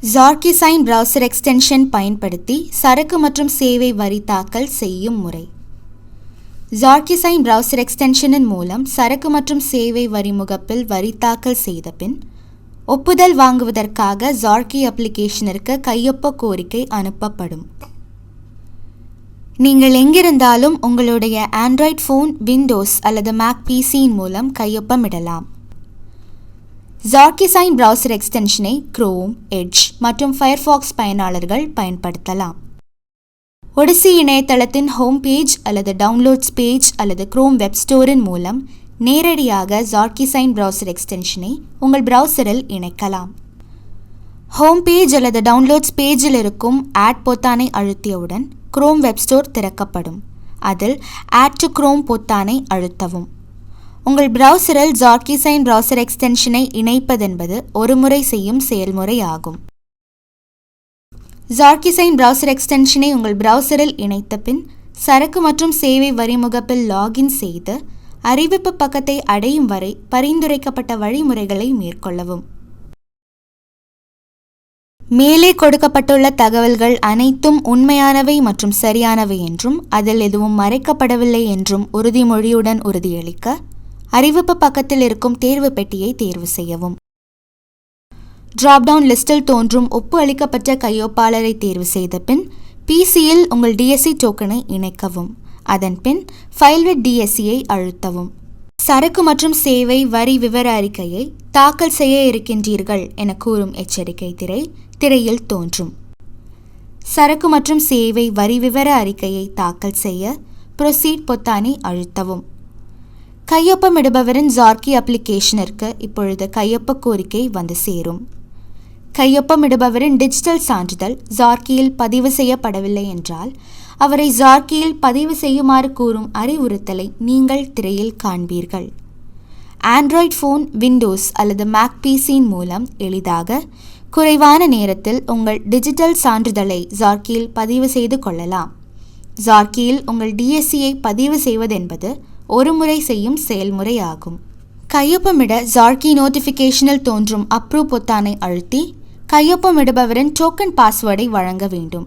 xorkeesign browser extension பயன்படுத்தி சரக்கு மற்றும் சேவை வரி தாக்கல் செய்யும் முறை. xorkeesign browser extensionன் மூலம் சரக்கு மற்றும் சேவை வரி முகப்பில் வரி தாக்கல் செய்த பின் ஒப்புதல் வாங்குவதற்காக xorkee அப்ளிகேஷனிற்கு கையொப்ப கோரிக்கை அனுப்பப்படும். நீங்கள் எங்கிருந்தாலும் உங்களுடைய ஆண்ட்ராய்ட் ஃபோன், விண்டோஸ் அல்லது மேக் பிசியின் மூலம் கையொப்பமிடலாம். xorkeesign browser extensionனை Chrome, Edge மற்றும் Firefox பயனாளர்கள் பயன்படுத்தலாம். Odyssey இணையதளத்தின் ஹோம் பேஜ் அல்லது டவுன்லோட்ஸ் பேஜ் அல்லது Chrome வெப் ஸ்டோரின் மூலம் நேரடியாக xorkeesign browser extensionனை உங்கள் பிரவுசரில் இணைக்கலாம். ஹோம் பேஜ் அல்லது டவுன்லோட்ஸ் பேஜில் இருக்கும் ஆட் பொத்தானை அழுத்தியவுடன் Chrome வெப் ஸ்டோர் திறக்கப்படும். அதில் ஆட் டு Chrome பொத்தானை அழுத்தவும். உங்கள் பிரவுசரில் xorkeesign browser extensionனை இணைப்பதென்பது ஒரு முறை செய்யும் செயல்முறை ஆகும். xorkeesign browser extensionனை உங்கள் பிரவுசரில் இணைத்த பின் சரக்கு மற்றும் சேவை வரி முகப்பில் லாகின் செய்து அறிவிப்பு பக்கத்தை அடையும் வரை பரிந்துரைக்கப்பட்ட வழிமுறைகளை மேற்கொள்ளவும். மேலே கொடுக்கப்பட்டுள்ள தகவல்கள் அனைத்தும் உண்மையானவை மற்றும் சரியானவை என்றும் அதில் எதுவும் மறைக்கப்படவில்லை என்றும் உறுதிமொழியுடன் உறுதியளிக்க அறிவிப்பு பக்கத்தில் இருக்கும் தேர்வு பெட்டியை தேர்வு செய்யவும். டிராப்டவுன் லிஸ்டில் தோன்றும் ஒப்பு அளிக்கப்பட்ட கையொப்பாளரை தேர்வு செய்த பின் பிசியில் உங்கள் டிஎஸ்சி டோக்கனை இணைக்கவும். அதன் பின் ஃபைல் வித் டிஎஸ்சியை அழுத்தவும். சரக்கு மற்றும் சேவை வரி விவர அறிக்கையை தாக்கல் செய்ய இருக்கின்றீர்கள் என கூறும் எச்சரிக்கை திரையில் தோன்றும். சரக்கு மற்றும் சேவை வரி விவர அறிக்கையை தாக்கல் செய்ய ப்ரொசீட் பொத்தானை அழுத்தவும். கையொப்பமிடுபவரின் xorkee அப்ளிகேஷனிற்கு இப்பொழுது கையொப்ப கோரிக்கை வந்து சேரும். கையொப்பமிடுபவரின் டிஜிட்டல் சான்றிதழ் xorkeeயில் பதிவு செய்யப்படவில்லை என்றால் அவரை xorkeeயில் பதிவு செய்யுமாறு கூறும் அறிவுறுத்தலை நீங்கள் திரையில் காண்பீர்கள். ஆண்ட்ராய்ட் ஃபோன், விண்டோஸ் அல்லது மேக் பிசியின் மூலம் எளிதாக குறைவான நேரத்தில் உங்கள் டிஜிட்டல் சான்றிதழை xorkeeயில் பதிவு செய்து கொள்ளலாம். xorkeeயில் உங்கள் டிஎஸ்சியை பதிவு செய்வதென்பது ஒரு முறை செய்யும் செயல்முறை ஆகும். கையொப்பமிட xorkee நோட்டிஃபிகேஷனில் தோன்றும் அப்ரூவ் பொத்தானை அழுத்தி கையொப்பமிடுபவரின் டோக்கன் பாஸ்வேர்டை வழங்க வேண்டும்.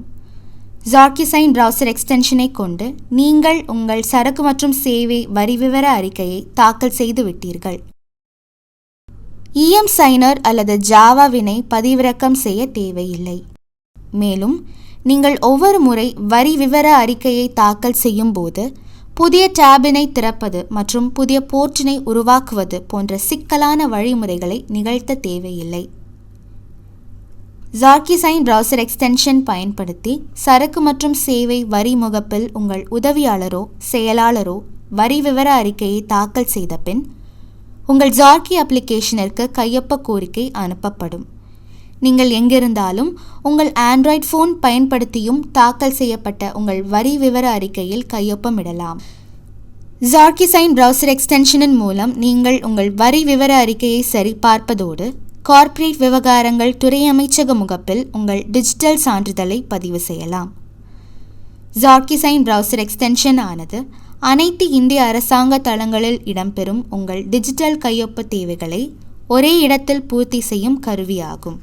xorkeesign browser extensionனை கொண்டு நீங்கள் உங்கள் சரக்கு மற்றும் சேவை வரி விவர அறிக்கையை தாக்கல் செய்து விட்டீர்கள். emSigner அல்லது ஜாவாவினை பதிவிறக்கம் செய்ய தேவையில்லை. மேலும் நீங்கள் ஒவ்வொரு முறை வரி விவர அறிக்கையை தாக்கல் செய்யும் போது புதிய டேபினை திறப்பது மற்றும் புதிய போர்ட்டினை உருவாக்குவது போன்ற சிக்கலான வழிமுறைகளை நிகழ்த்த தேவையில்லை. xorkeesign browser extension பயன்படுத்தி சரக்கு மற்றும் சேவை வரி முகப்பில் உங்கள் உதவியாளரோ செயலாளரோ வரி விவர அறிக்கையை தாக்கல் செய்த பின் உங்கள் xorkee அப்ளிகேஷனிற்கு கையொப்ப கோரிக்கை அனுப்பப்படும். நீங்கள் எங்கிருந்தாலும் உங்கள் ஆண்ட்ராய்ட் ஃபோன் பயன்படுத்தியும் தாக்கல் செய்யப்பட்ட உங்கள் வரி விவர அறிக்கையில் கையொப்பமிடலாம். xorkeesign browser extensionன் மூலம் நீங்கள் உங்கள் வரி விவர அறிக்கையை சரிபார்ப்பதோடு கார்ப்பரேட் விவகாரங்கள் துறை அமைச்சக முகப்பில் உங்கள் டிஜிட்டல் சான்றிதழை பதிவு செய்யலாம். xorkeesign browser extension ஆனது அனைத்து இந்திய அரசாங்க தளங்களில் இடம்பெறும் உங்கள் டிஜிட்டல் கையொப்ப தேவைகளை ஒரே இடத்தில் பூர்த்தி செய்யும் கருவியாகும்.